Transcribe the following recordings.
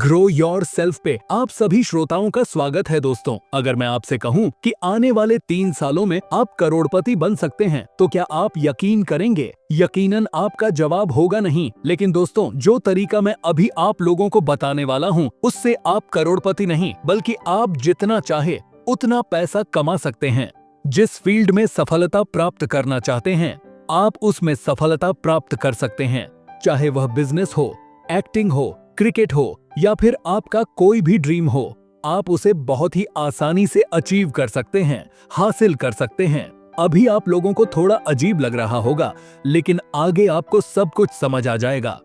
Grow your self पे आप सभी श्रोताओं का स्वागत है दोस्तों। अगर मैं आपसे कहूं कि आने वाले 3 सालों में आप करोड़पति बन सकते हैं तो क्या आप यकीन करेंगे? यकीनन आपका जवाब होगा नहीं। लेकिन दोस्तों, जो तरीका मैं अभी आप लोगों को बताने वाला हूं, उससे आप करोड़पति नहीं बल्कि आप जितना चाहे उतना पैसा कमा सकते हैं। जिस फील्ड में सफलता प्राप्त करना चाहते हैं, आप उसमें सफलता प्राप्त कर सकते हैं। चाहे वह बिजनेस हो, एक्टिंग हो, क्रिकेट हो या फिर आपका कोई भी ड्रीम हो, आप उसे बहुत ही आसानी से अचीव कर सकते हैं, हासिल कर सकते हैं। अभी आप लोगों को थोड़ा अजीब लग रहा होगा, लेकिन आगे आपको सब कुछ समझ आ जाएगा।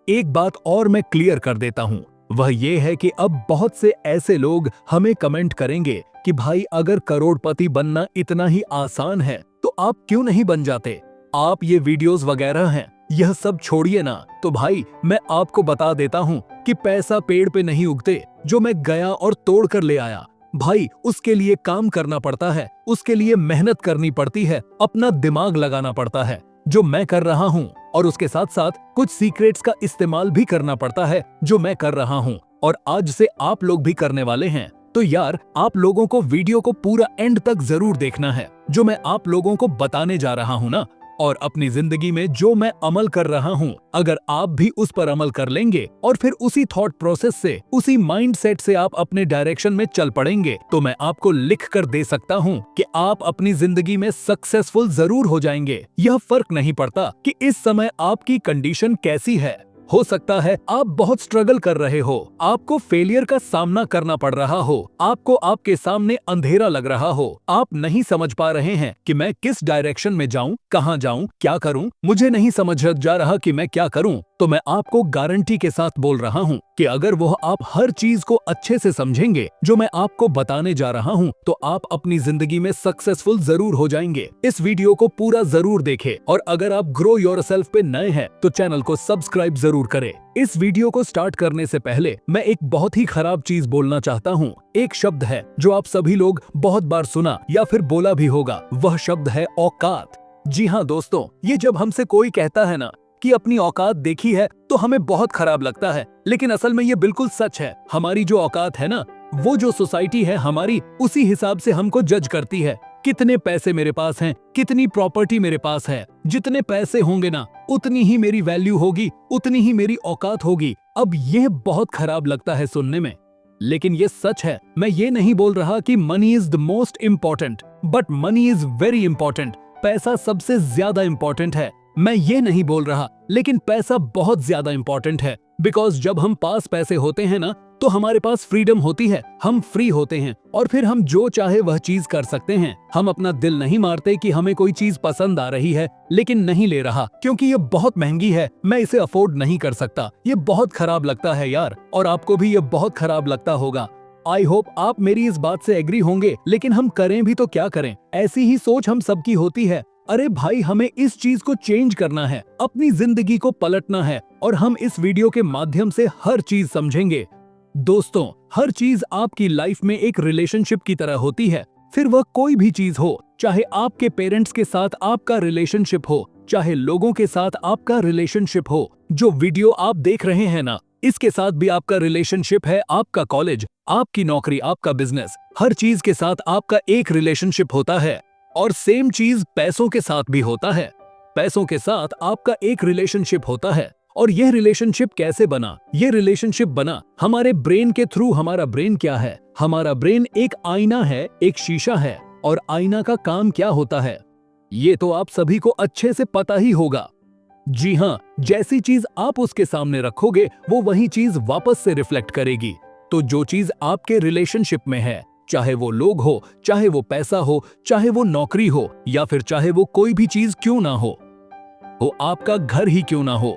एक बात और मैं क्लियर कर देता हूं, वह ये है कि अब बहुत से ऐसे लोग हमें कमेंट करेंगे कि भाई अगर करोड़पति बनना इतना ही आसान है तो आप क्यों नहीं बन जाते? आप ये वीडियोस वगैरह हैं, यह सब छोड़िए ना। तो भाई मैं आपको बता देता हूँ कि पैसा पेड़ पे नहीं उगते, जो मैं गया और तोड़ कर ले आया। भाई उसके लिए काम करना पड़ता है, उसके लिए मेहनत करनी पड़ती है, अपना दिमाग लगाना पड़ता है, जो मैं कर रहा हूँ। और उसके साथ साथ कुछ सीक्रेट्स का इस्तेमाल भी करना पड़ता है, जो मैं कर रहा हूँ और आज से आप लोग भी करने वाले हैं। तो यार, आप लोगों को वीडियो को पूरा एंड तक जरूर देखना है, जो मैं आप लोगों को बताने जा रहा हूँ ना। और अपनी जिंदगी में जो मैं अमल कर रहा हूँ, अगर आप भी उस पर अमल कर लेंगे और फिर उसी थॉट प्रोसेस से, उसी माइंडसेट से आप अपने डायरेक्शन में चल पड़ेंगे, तो मैं आपको लिख कर दे सकता हूँ कि आप अपनी जिंदगी में सक्सेसफुल जरूर हो जाएंगे। यह फर्क नहीं पड़ता कि इस समय आपकी कंडीशन कैसी है। हो सकता है आप बहुत स्ट्रगल कर रहे हो, आपको फेलियर का सामना करना पड़ रहा हो, आपको आपके सामने अंधेरा लग रहा हो, आप नहीं समझ पा रहे हैं कि मैं किस डायरेक्शन में जाऊं, कहां जाऊं, क्या करूं, मुझे नहीं समझ जा रहा कि मैं क्या करूं। तो मैं आपको गारंटी के साथ बोल रहा हूं कि अगर वह आप हर चीज को अच्छे से समझेंगे जो मैं आपको बताने जा रहा हूं, तो आप अपनी जिंदगी में सक्सेसफुल जरूर हो जाएंगे। इस वीडियो को पूरा जरूर देखें और अगर आप ग्रो योरसेल्फ पे नए हैं तो चैनल को सब्सक्राइब जरूर करें। इस वीडियो को स्टार्ट करने से पहले मैं एक बहुत ही खराब चीज बोलना चाहता हूँ। एक शब्द है जो आप सभी लोग बहुत बार सुना या फिर बोला भी होगा, वह शब्द है औकात। जी हाँ दोस्तों, ये जब हमसे कोई कहता है ना कि अपनी औकात देखी है, तो हमें बहुत खराब लगता है, लेकिन असल में ये बिल्कुल सच है। हमारी जो औकात है ना, वो जो सोसाइटी है हमारी, उसी हिसाब से हमको जज करती है। कितने पैसे मेरे पास हैं, कितनी प्रॉपर्टी मेरे पास है, जितने पैसे होंगे ना उतनी ही मेरी वैल्यू होगी, उतनी ही मेरी औकात होगी। अब यह बहुत खराब लगता है सुनने में, लेकिन ये सच है। मैं ये नहीं बोल रहा कि money is the most important, but money is very important. पैसा सबसे ज्यादा इंपॉर्टेंट है, मैं ये नहीं बोल रहा, लेकिन पैसा बहुत ज्यादा इंपॉर्टेंट है। बिकॉज जब हम पास पैसे होते हैं ना, तो हमारे पास फ्रीडम होती है, हम फ्री होते हैं और फिर हम जो चाहे वह चीज कर सकते हैं। हम अपना दिल नहीं मारते कि हमें कोई चीज पसंद आ रही है लेकिन नहीं ले रहा क्योंकि ये बहुत महंगी है, मैं इसे अफोर्ड नहीं कर सकता। ये बहुत खराब लगता है यार, और आपको भी ये बहुत खराब लगता होगा। आई होप आप मेरी इस बात से एग्री होंगे, लेकिन हम करें भी तो क्या करें, ऐसी ही सोच हम सबकी होती है। अरे भाई, हमें इस चीज को चेंज करना है, अपनी जिंदगी को पलटना है, और हम इस वीडियो के माध्यम से हर चीज समझेंगे। दोस्तों, हर चीज आपकी लाइफ में एक रिलेशनशिप की तरह होती है, फिर वह कोई भी चीज हो, चाहे आपके पेरेंट्स के साथ आपका रिलेशनशिप हो, चाहे लोगों के साथ आपका रिलेशनशिप हो। जो वीडियो आप देख रहे हैं ना, इसके साथ भी आपका रिलेशनशिप है, आपका कॉलेज, आपकी नौकरी, आपका बिजनेस, हर चीज के साथ आपका एक रिलेशनशिप होता है। और सेम चीज पैसों के साथ भी होता है, पैसों के साथ आपका एक रिलेशनशिप होता है। और यह रिलेशनशिप कैसे बना? यह रिलेशनशिप बना हमारे ब्रेन के थ्रू। हमारा ब्रेन क्या है? हमारा ब्रेन एक आईना है, एक शीशा है। और आईना का काम क्या होता है, ये तो आप सभी को अच्छे से पता ही होगा। जी हाँ, जैसी चीज आप उसके सामने रखोगे, वो वही चीज वापस से रिफ्लेक्ट करेगी। तो जो चीज आपके रिलेशनशिप में है, चाहे वो लोग हो, चाहे वो पैसा हो, चाहे वो नौकरी हो, या फिर चाहे वो कोई भी चीज क्यों ना हो, वो आपका घर ही क्यों ना हो,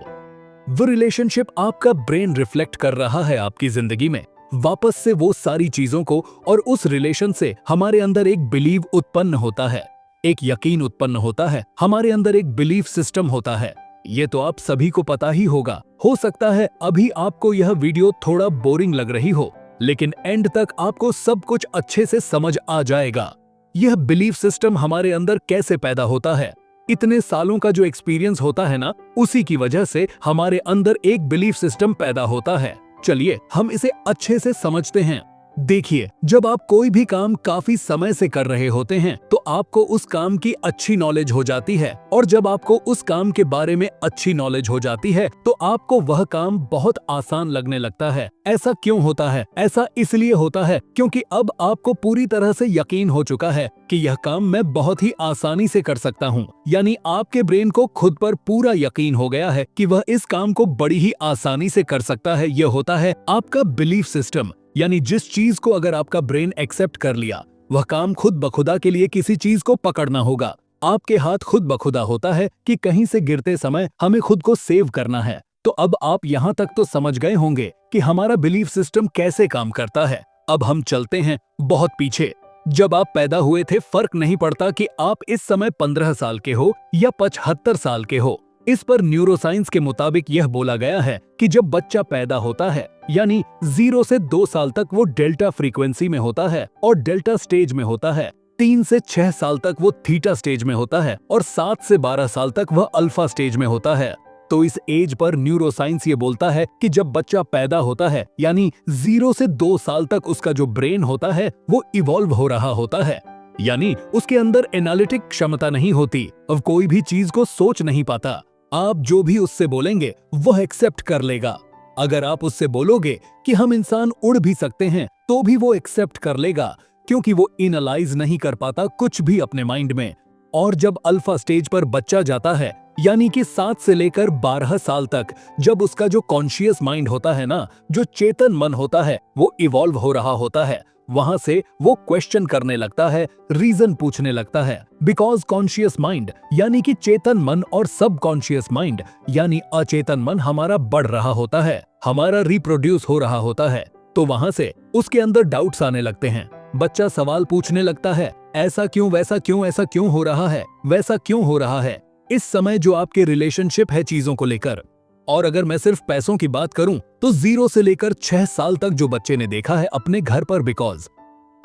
वो रिलेशनशिप आपका ब्रेन रिफ्लेक्ट कर रहा है आपकी जिंदगी में वापस से वो सारी चीजों को। और उस रिलेशन से हमारे अंदर एक बिलीव उत्पन्न होता है, एक यकीन उत्पन्न होता है, हमारे अंदर एक बिलीफ सिस्टम होता है। ये तो आप सभी को पता ही होगा। हो सकता है अभी आपको यह वीडियो थोड़ा बोरिंग लग रही हो, लेकिन एंड तक आपको सब कुछ अच्छे से समझ आ जाएगा। यह बिलीफ सिस्टम हमारे अंदर कैसे पैदा होता है, इतने सालों का जो एक्सपीरियंस होता है ना, उसी की वजह से हमारे अंदर एक बिलीफ सिस्टम पैदा होता है। चलिए हम इसे अच्छे से समझते हैं। देखिए, जब आप कोई भी काम काफी समय से कर रहे होते हैं तो आपको उस काम की अच्छी नॉलेज हो जाती है, और जब आपको उस काम के बारे में अच्छी नॉलेज हो जाती है तो आपको वह काम बहुत आसान लगने लगता है। ऐसा क्यों होता है? ऐसा इसलिए होता है क्योंकि अब आपको पूरी तरह से यकीन हो चुका है कि यह काम मैं बहुत ही आसानी से कर सकता हूँ। यानी आपके ब्रेन को खुद पर पूरा यकीन हो गया है कि वह इस काम को बड़ी ही आसानी से कर सकता है। यह होता है आपका बिलीफ सिस्टम। यानी जिस चीज को अगर आपका ब्रेन एक्सेप्ट कर लिया, वह काम खुद बखुदा के लिए किसी चीज को पकड़ना होगा। आपके हाथ खुद बखुदा होता है कि कहीं से गिरते समय हमें खुद को सेव करना है। तो अब आप यहाँ तक तो समझ गए होंगे कि हमारा बिलीफ सिस्टम कैसे काम करता है। अब हम चलते हैं बहुत पीछे। जब आप पैदा हुए थे, फर्क नहीं पड़ता कि आप इस समय 15 साल के हो या 75 साल के हो। इस पर न्यूरोसाइंस के मुताबिक यह बोला गया है कि जब बच्चा पैदा होता है, यानी 0 से 2 साल तक वो डेल्टा फ्रीक्वेंसी में होता है और डेल्टा स्टेज में होता है। 3 से 6 साल तक वो थीटा स्टेज में होता है और 7 से 12 साल तक वह अल्फा स्टेज में होता है। तो इस एज पर न्यूरोसाइंस ये बोलता है कि जब बच्चा पैदा होता है, यानी 0 से 2 साल तक उसका जो ब्रेन होता है वो इवॉल्व हो रहा होता है। यानी उसके अंदर एनालिटिक क्षमता नहीं होती, अब कोई भी चीज को सोच नहीं पाता। आप जो भी उससे बोलेंगे वह एक्सेप्ट कर लेगा। अगर आप उससे बोलोगे कि हम इंसान उड़ भी सकते हैं तो भी वो एक्सेप्ट कर लेगा, क्योंकि वो एनालाइज नहीं कर पाता कुछ भी अपने माइंड में। और जब अल्फा स्टेज पर बच्चा जाता है, यानी कि 7 से लेकर 12 साल तक, जब उसका जो कॉन्शियस माइंड होता है ना, जो चेतन मन होता है, वो इवॉल्व हो रहा होता है, वहां से वो क्वेश्चन करने लगता है, रीजन पूछने लगता है। बिकॉज कॉन्शियस माइंड यानी कि चेतन मन और सब कॉन्शियस माइंड यानी अचेतन मन हमारा बढ़ रहा होता है, हमारा रिप्रोड्यूस हो रहा होता है। तो वहां से उसके अंदर डाउट्स आने लगते हैं। बच्चा सवाल पूछने लगता है, ऐसा क्यों, वैसा क्यों, ऐसा क्यों हो रहा है, वैसा क्यों हो रहा है। इस समय जो आपके रिलेशनशिप है चीजों को लेकर, और अगर मैं सिर्फ पैसों की बात करूं तो 0 से लेकर 6 साल तक जो बच्चे ने देखा है अपने घर पर, बिकॉज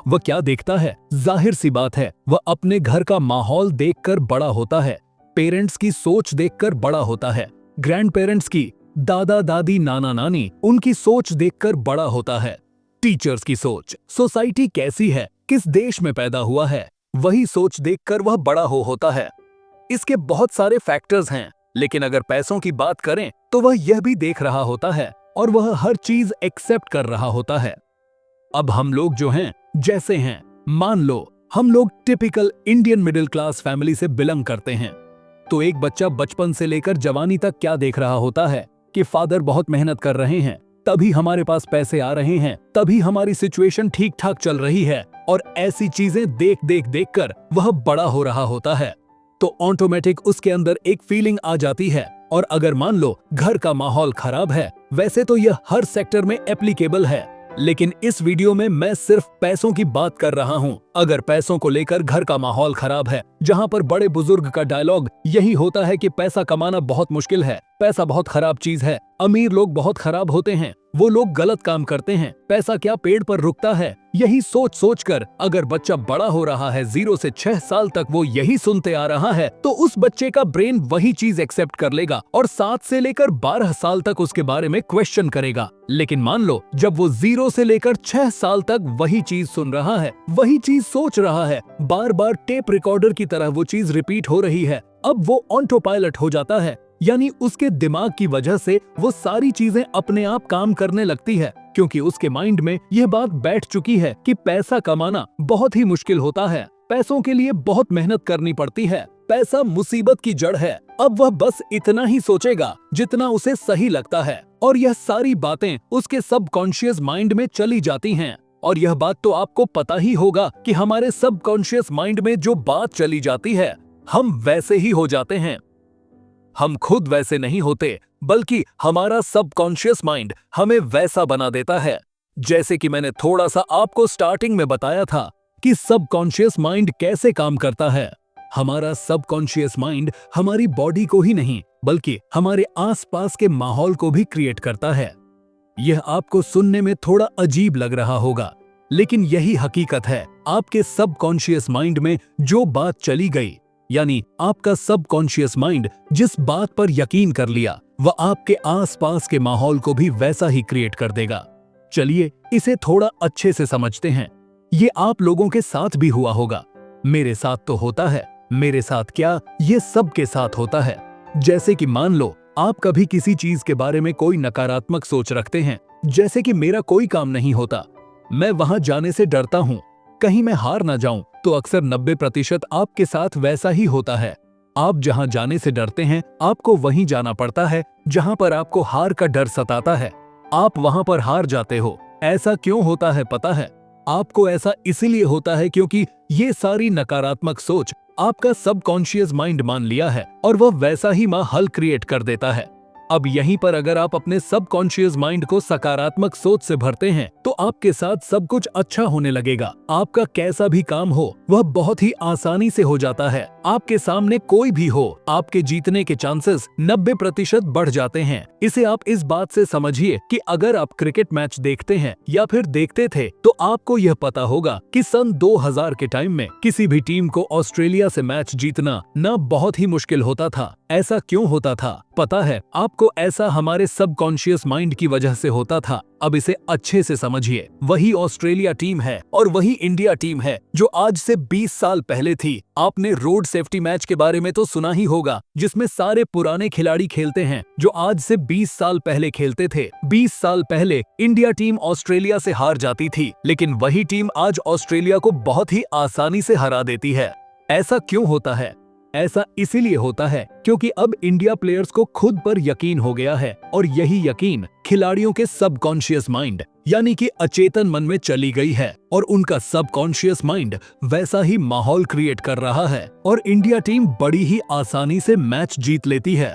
वह क्या देखता है, जाहिर सी बात है, वह अपने घर का माहौल देखकर बड़ा होता है, पेरेंट्स की सोच देखकर बड़ा होता है, ग्रैंड पेरेंट्स की, दादा दादी, नाना नानी, उनकी सोच देखकर बड़ा होता है, टीचर्स की सोच, सोसाइटी कैसी है, किस देश में पैदा हुआ है, वही सोच देखकर वह बड़ा होता है। इसके बहुत सारे फैक्टर्स हैं, लेकिन अगर पैसों की बात करें तो वह यह भी देख रहा होता है और वह हर चीज एक्सेप्ट कर रहा होता है। अब हम लोग जो हैं जैसे हैं, मान लो हम लोग typical Indian middle class family से बिलोंग करते हैं, तो एक बच्चा बचपन से लेकर जवानी तक क्या देख रहा होता है कि फादर बहुत मेहनत कर रहे हैं, तभी हमारे पास पैसे आ रहे हैं, तभी हमारी सिचुएशन ठीक ठाक चल रही है, और ऐसी चीजें देख देख देख कर वह बड़ा हो रहा होता है। तो ऑटोमेटिक उसके अंदर एक फीलिंग आ जाती है। और अगर मान लो घर का माहौल खराब है, वैसे तो यह हर सेक्टर में एप्लीकेबल है, लेकिन इस वीडियो में मैं सिर्फ पैसों की बात कर रहा हूँ। अगर पैसों को लेकर घर का माहौल खराब है, जहाँ पर बड़े बुजुर्ग का डायलॉग यही होता है कि पैसा कमाना बहुत मुश्किल है, पैसा बहुत खराब चीज है, अमीर लोग बहुत खराब होते हैं, वो लोग गलत काम करते हैं, पैसा क्या पेड़ पर रुकता है, यही सोच सोच कर अगर बच्चा बड़ा हो रहा है, 0 से 6 साल तक वो यही सुनते आ रहा है, तो उस बच्चे का ब्रेन वही चीज एक्सेप्ट कर लेगा और 7 से लेकर 12 साल तक उसके बारे में क्वेश्चन करेगा। लेकिन मान लो जब वो 0 से लेकर 6 साल तक वही चीज सुन रहा है, वही चीज सोच रहा है, बार बार टेप रिकॉर्डर की तरह वो चीज रिपीट हो रही है, अब वो ऑटो पायलट हो जाता है, यानी उसके दिमाग की वजह से वो सारी चीजें अपने आप काम करने लगती है, क्योंकि उसके माइंड में यह बात बैठ चुकी है कि पैसा कमाना बहुत ही मुश्किल होता है, पैसों के लिए बहुत मेहनत करनी पड़ती है, पैसा मुसीबत की जड़ है। अब वह बस इतना ही सोचेगा जितना उसे सही लगता है, और यह सारी बातें उसके सबकॉन्शियस माइंड में चली जाती हैं। और यह बात तो आपको पता ही होगा कि हमारे सबकॉन्शियस माइंड में जो बात चली जाती है, हम वैसे ही हो जाते हैं। हम खुद वैसे नहीं होते, बल्कि हमारा सबकॉन्शियस माइंड हमें वैसा बना देता है। जैसे कि मैंने थोड़ा सा आपको स्टार्टिंग में बताया था कि सबकॉन्शियस माइंड कैसे काम करता है। हमारा सबकॉन्शियस माइंड हमारी बॉडी को ही नहीं, बल्कि हमारे आसपास के माहौल को भी क्रिएट करता है। यह आपको सुनने में थोड़ा अजीब लग रहा होगा, लेकिन यही हकीकत है। आपके सबकॉन्शियस माइंड में जो बात चली गई, यानी आपका सबकॉन्शियस माइंड जिस बात पर यकीन कर लिया वह आपके आसपास के माहौल को भी वैसा ही क्रिएट कर देगा। चलिए इसे थोड़ा अच्छे से समझते हैं। ये आप लोगों के साथ भी हुआ होगा, मेरे साथ तो होता है, मेरे साथ क्या ये सबके साथ होता है। जैसे कि मान लो आप कभी किसी चीज के बारे में कोई नकारात्मक सोच रखते हैं, जैसे कि मेरा कोई काम नहीं होता, मैं वहां जाने से डरता हूं, कहीं मैं हार ना जाऊं, तो अक्सर 90% आपके साथ वैसा ही होता है। आप जहां जाने से डरते हैं आपको वहीं जाना पड़ता है जहां पर आपको हार का डर सताता है। आप वहां पर हार जाते हो। ऐसा क्यों होता है पता है? आपको ऐसा इसीलिए होता है क्योंकि ये सारी नकारात्मक सोच आपका सबकॉन्शियस माइंड मान लिया है और वह वैसा ही माहौल क्रिएट कर देता है। अब यहीं पर अगर आप अपने सबकॉन्शियस माइंड को सकारात्मक सोच से भरते हैं तो आपके साथ सब कुछ अच्छा होने लगेगा। आपका कैसा भी काम हो वह बहुत ही आसानी से हो जाता है। आपके सामने कोई भी हो, आपके जीतने के चांसेस 90% बढ़ जाते हैं। इसे आप इस बात से समझिए कि अगर आप क्रिकेट मैच देखते हैं या फिर देखते थे तो आपको यह पता होगा कि सन 2000 के टाइम में किसी भी टीम को ऑस्ट्रेलिया से मैच जीतना न बहुत ही मुश्किल होता था। ऐसा क्यों होता था पता है आपको? ऐसा हमारे सबकॉन्शियस माइंड की वजह से होता था। अब इसे अच्छे से समझिए। वही ऑस्ट्रेलिया टीम है और वही इंडिया टीम है जो आज से 20 साल पहले थी। आपने रोड सेफ्टी मैच के बारे में तो सुना ही होगा, जिसमें सारे पुराने खिलाड़ी खेलते हैं जो आज से 20 साल पहले खेलते थे। 20 साल पहले इंडिया टीम ऑस्ट्रेलिया से हार जाती थी, लेकिन वही टीम आज ऑस्ट्रेलिया को बहुत ही आसानी से हरा देती है। ऐसा क्यों होता है? ऐसा इसीलिए होता है क्योंकि अब इंडिया प्लेयर्स को खुद पर यकीन हो गया है और यही यकीन खिलाड़ियों के सबकॉन्शियस माइंड यानी कि अचेतन मन में चली गई है और उनका सबकॉन्शियस माइंड वैसा ही माहौल क्रिएट कर रहा है और इंडिया टीम बड़ी ही आसानी से मैच जीत लेती है।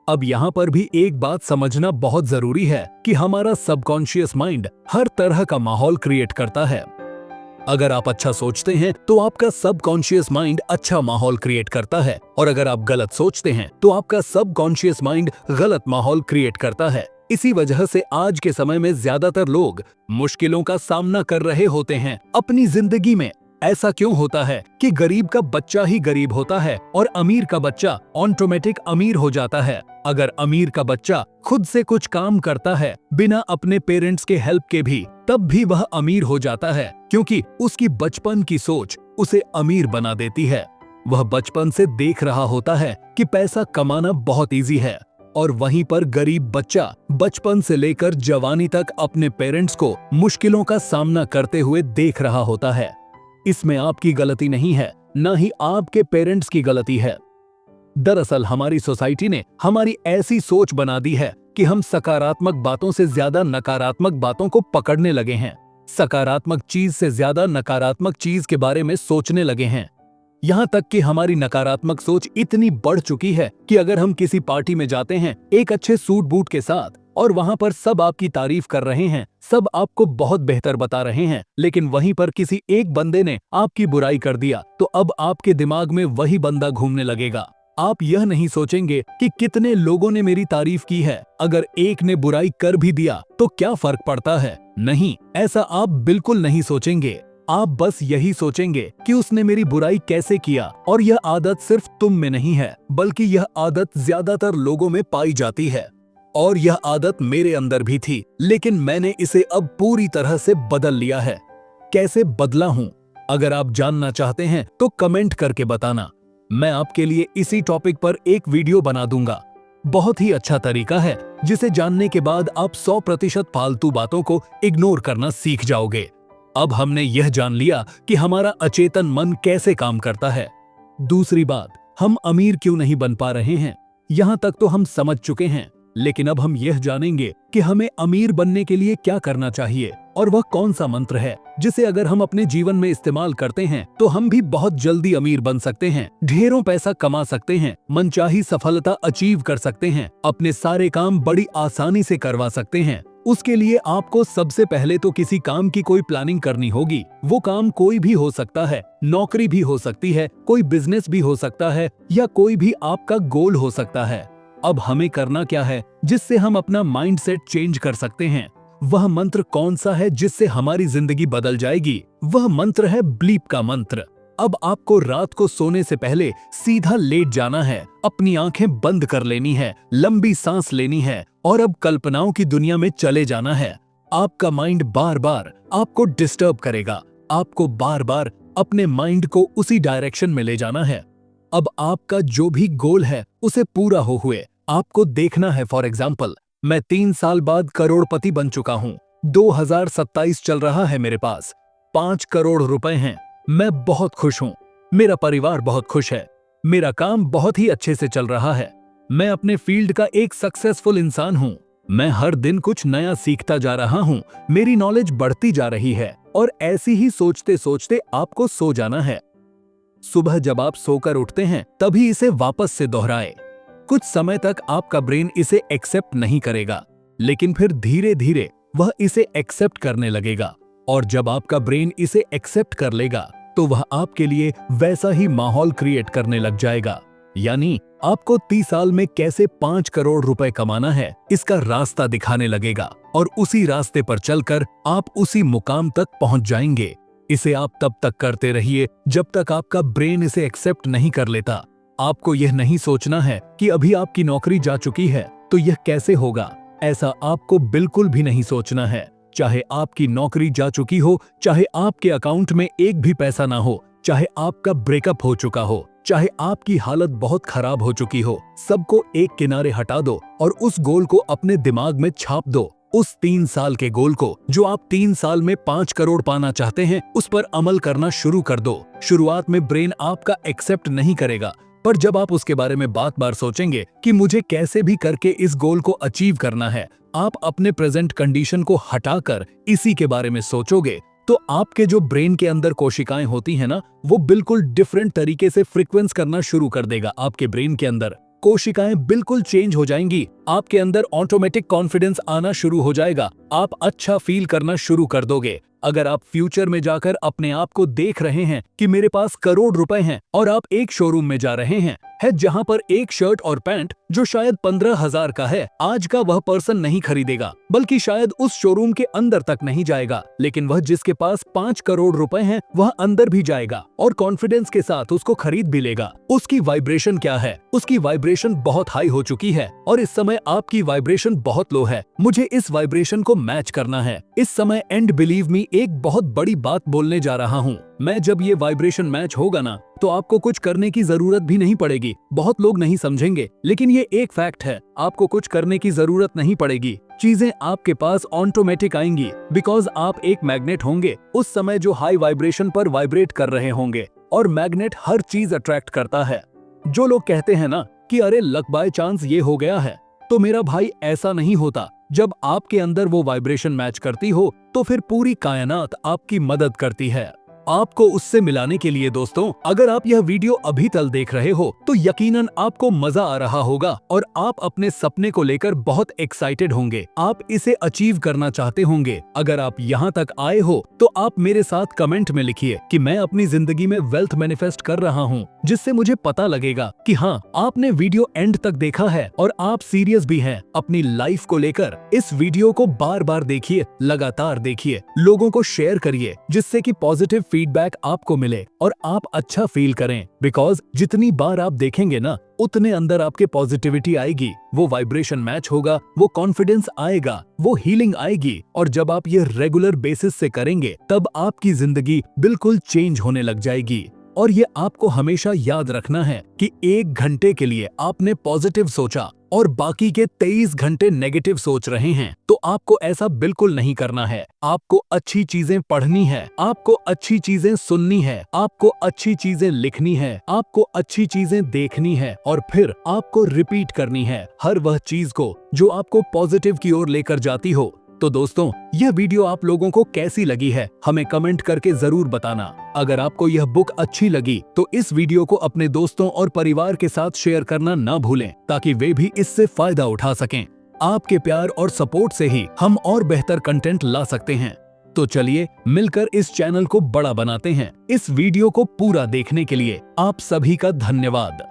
अब यहाँ पर भी एक बात समझना बहुत जरूरी है कि हमारा सबकॉन्शियस माइंड हर तरह का माहौल क्रिएट करता है। अगर आप अच्छा सोचते हैं तो आपका सबकॉन्शियस माइंड अच्छा माहौल क्रिएट करता है और अगर आप गलत सोचते हैं तो आपका सबकॉन्शियस माइंड गलत माहौल क्रिएट करता है। इसी वजह से आज के समय में ज्यादातर लोग मुश्किलों का सामना कर रहे होते हैं अपनी जिंदगी में। ऐसा क्यों होता है कि गरीब का बच्चा ही गरीब होता है और अमीर का बच्चा ऑटोमेटिक अमीर हो जाता है? अगर अमीर का बच्चा खुद से कुछ काम करता है बिना अपने पेरेंट्स के हेल्प के भी, तब भी वह अमीर हो जाता है क्योंकि उसकी बचपन की सोच उसे अमीर बना देती है। वह बचपन से देख रहा होता है कि पैसा कमाना बहुत इजी है और वहीं पर गरीब बच्चा बचपन से लेकर जवानी तक अपने पेरेंट्स को मुश्किलों का सामना करते हुए देख रहा होता है। इसमें आपकी गलती नहीं है, न ही आपके पेरेंट्स की गलती है। दरअसल हमारी सोसाइटी ने हमारी ऐसी सोच बना दी है कि हम सकारात्मक बातों से ज्यादा नकारात्मक बातों को पकड़ने लगे हैं। सकारात्मक चीज से ज्यादा नकारात्मक चीज के बारे में सोचने लगे हैं। यहाँ तक कि हमारी नकारात्मक सोच इतनी बढ़ चुकी है कि अगर हम किसी पार्टी में जाते हैं एक अच्छे सूट बूट के साथ और वहां पर सब आपकी तारीफ कर रहे हैं, सब आपको बहुत बेहतर बता रहे हैं, लेकिन वहीं पर किसी एक बंदे ने आपकी बुराई कर दिया तो अब आपके दिमाग में वही बंदा घूमने लगेगा। आप यह नहीं सोचेंगे कि कितने लोगों ने मेरी तारीफ की है, अगर एक ने बुराई कर भी दिया तो क्या फर्क पड़ता है। नहीं, ऐसा आप बिल्कुल नहीं सोचेंगे। आप बस यही सोचेंगे कि उसने मेरी बुराई कैसे किया। और यह आदत सिर्फ तुम में नहीं है, बल्कि यह आदत ज्यादातर लोगों में पाई जाती है और यह आदत मेरे अंदर भी थी, लेकिन मैंने इसे अब पूरी तरह से बदल लिया है। कैसे बदला हूं? अगर आप जानना चाहते हैं तो कमेंट करके बताना। मैं आपके लिए इसी टॉपिक पर एक वीडियो बना दूंगा। बहुत ही अच्छा तरीका है जिसे जानने के बाद आप 100% फालतू बातों को इग्नोर करना सीख जाओगे। अब हमने यह जान लिया कि हमारा अचेतन मन कैसे काम करता है। दूसरी बात, हम अमीर क्यों नहीं बन पा रहे हैं, यहाँ तक तो हम समझ चुके हैं, लेकिन अब हम यह जानेंगे कि हमें अमीर बनने के लिए क्या करना चाहिए और वह कौन सा मंत्र है जिसे अगर हम अपने जीवन में इस्तेमाल करते हैं तो हम भी बहुत जल्दी अमीर बन सकते हैं, ढेरों पैसा कमा सकते हैं, मनचाही सफलता अचीव कर सकते हैं, अपने सारे काम बड़ी आसानी से करवा सकते हैं। उसके लिए आपको सबसे पहले तो किसी काम की कोई प्लानिंग करनी होगी। वो काम कोई भी हो सकता है, नौकरी भी हो सकती है, कोई बिजनेस भी हो सकता है या कोई भी आपका गोल हो सकता है। अब हमें करना क्या है जिससे हम अपना माइंडसेट चेंज कर सकते हैं? वह मंत्र कौन सा है जिससे हमारी जिंदगी बदल जाएगी? वह मंत्र है ब्लीप का मंत्र। अब आपको रात को सोने से पहले सीधा लेट जाना है, अपनी आंखें बंद कर लेनी है, लंबी सांस लेनी है और अब कल्पनाओं की दुनिया में चले जाना है। आपका माइंड बार बार आपको डिस्टर्ब करेगा, आपको बार बार अपने माइंड को उसी डायरेक्शन में ले जाना है। अब आपका जो भी गोल है उसे पूरा हो हुए आपको देखना है। फॉर एग्जाम्पल, मैं 3 साल बाद करोड़पति बन चुका हूँ, 2027 चल रहा है, मेरे पास 5 करोड़ रुपए हैं, मैं बहुत खुश हूँ, मेरा परिवार बहुत खुश है, मेरा काम बहुत ही अच्छे से चल रहा है, मैं अपने फील्ड का एक सक्सेसफुल इंसान हूँ, मैं हर दिन कुछ नया सीखता जा रहा हूँ, मेरी नॉलेज बढ़ती जा रही है। और ऐसी ही सोचते सोचते आपको सो जाना है। सुबह जब आप सोकर उठते हैं तभी इसे वापस से दोहराएं। कुछ समय तक आपका ब्रेन इसे एक्सेप्ट नहीं करेगा, लेकिन फिर धीरे धीरे वह इसे एक्सेप्ट करने लगेगा और जब आपका ब्रेन इसे एक्सेप्ट कर लेगा तो वह आपके लिए वैसा ही माहौल क्रिएट करने लग जाएगा। यानी आपको 30 साल में कैसे 5 करोड़ रुपए कमाना है इसका रास्ता दिखाने लगेगा और उसी रास्ते पर चलकर आप उसी मुकाम तक पहुंच जाएंगे। इसे आप तब तक करते रहिए जब तक आपका ब्रेन इसे एक्सेप्ट नहीं कर लेता। आपको यह नहीं सोचना है कि अभी आपकी नौकरी जा चुकी है तो यह कैसे होगा, ऐसा आपको बिल्कुल भी नहीं सोचना है। चाहे आपकी नौकरी जा चुकी हो, चाहे आपके अकाउंट में एक भी पैसा ना हो, चाहे आपका ब्रेकअप हो चुका हो, चाहे आपकी हालत बहुत खराब हो चुकी हो, सबको एक किनारे हटा दो और उस गोल को अपने दिमाग में छाप दो। उस 3 साल के गोल को, जो आप 3 साल में 5 करोड़ पाना चाहते हैं, उस पर अमल करना शुरू कर दो। शुरुआत में ब्रेन आपका एक्सेप्ट नहीं करेगा, पर जब आप उसके बारे में बार सोचेंगे कि मुझे कैसे भी करके इस गोल को अचीव करना है, आप अपने प्रेजेंट कंडीशन को हटाकर इसी के बारे में सोचोगे तो आपके जो ब्रेन के अंदर कोशिकाएं होती हैं ना, वो बिल्कुल डिफरेंट तरीके से फ्रीक्वेंस करना शुरू कर देगा। आपके ब्रेन के अंदर कोशिकाएं बिल्कुल चेंज हो जाएंगी, आपके अंदर ऑटोमेटिक कॉन्फिडेंस आना शुरू हो जाएगा, आप अच्छा फील करना शुरू कर दोगे। अगर आप फ्यूचर में जाकर अपने आप को देख रहे हैं कि मेरे पास करोड़ रुपए हैं और आप एक शोरूम में जा रहे हैं जहां पर एक शर्ट और पैंट जो शायद 15,000 का है, आज का वह पर्सन नहीं खरीदेगा, बल्कि शायद उस शोरूम के अंदर तक नहीं जाएगा, लेकिन वह जिसके पास 5 करोड़ रुपए हैं वह अंदर भी जाएगा और कॉन्फिडेंस के साथ उसको खरीद भी लेगा। उसकी वाइब्रेशन क्या है? उसकी वाइब्रेशन बहुत हाई हो चुकी है और इस समय आपकी वाइब्रेशन बहुत लो है। मुझे इस वाइब्रेशन को मैच करना है। इस समय एंड बिलीव मी, एक बहुत बड़ी बात बोलने जा रहा हूँ मैं। जब ये वाइब्रेशन मैच होगा ना, तो आपको कुछ करने की जरूरत भी नहीं पड़ेगी। बहुत लोग नहीं समझेंगे, लेकिन ये एक फैक्ट है, आपको कुछ करने की जरूरत नहीं पड़ेगी। चीजें आपके पास ऑटोमेटिक आएंगी, बिकॉज आप एक मैग्नेट होंगे उस समय जो हाई वाइब्रेशन पर वाइब्रेट कर रहे होंगे, और मैग्नेट हर चीज अट्रैक्ट करता है। जो लोग कहते हैं ना कि अरे लक बाय चांस ये हो गया है, तो मेरा भाई ऐसा नहीं होता। जब आपके अंदर वो वाइब्रेशन मैच करती हो तो फिर पूरी कायनात आपकी मदद करती है। आपको उससे मिलाने के लिए दोस्तों, अगर आप यह वीडियो अभी तक देख रहे हो तो यकीनन आपको मजा आ रहा होगा और आप अपने सपने को लेकर बहुत एक्साइटेड होंगे। आप इसे अचीव करना चाहते होंगे। अगर आप यहाँ तक आए हो तो आप मेरे साथ कमेंट में लिखिए कि मैं अपनी जिंदगी में वेल्थ मैनिफेस्ट कर रहा हूँ, जिससे मुझे पता लगेगा कि हाँ, आपने वीडियो एंड तक देखा है और आप सीरियस भी हैं अपनी लाइफ को लेकर। इस वीडियो को बार बार देखिए, लगातार देखिए, लोगों को शेयर करिए, जिससे कि पॉजिटिव फीडबैक आपको मिले और आप अच्छा फील करें। बिकॉज जितनी बार आप देखेंगे ना, उतने अंदर आपके पॉजिटिविटी आएगी, वो वाइब्रेशन मैच होगा, वो कॉन्फिडेंस आएगा, वो हीलिंग आएगी। और जब आप ये रेगुलर बेसिस से करेंगे तब आपकी जिंदगी बिल्कुल चेंज होने लग जाएगी। और ये आपको हमेशा याद रखना है कि 1 घंटे के लिए आपने पॉजिटिव सोचा और बाकी के 23 घंटे नेगेटिव सोच रहे हैं, तो आपको ऐसा बिल्कुल नहीं करना है। आपको अच्छी चीजें पढ़नी है, आपको अच्छी चीजें सुननी है, आपको अच्छी चीजें लिखनी है, आपको अच्छी चीजें देखनी है और फिर आपको रिपीट करनी है हर वह चीज को जो आपको पॉजिटिव की ओर लेकर जाती हो। तो दोस्तों, यह वीडियो आप लोगों को कैसी लगी है हमें कमेंट करके जरूर बताना। अगर आपको यह बुक अच्छी लगी तो इस वीडियो को अपने दोस्तों और परिवार के साथ शेयर करना ना भूलें, ताकि वे भी इससे फायदा उठा सकें। आपके प्यार और सपोर्ट से ही हम और बेहतर कंटेंट ला सकते हैं। तो चलिए मिलकर इस चैनल को बड़ा बनाते हैं। इस वीडियो को पूरा देखने के लिए आप सभी का धन्यवाद।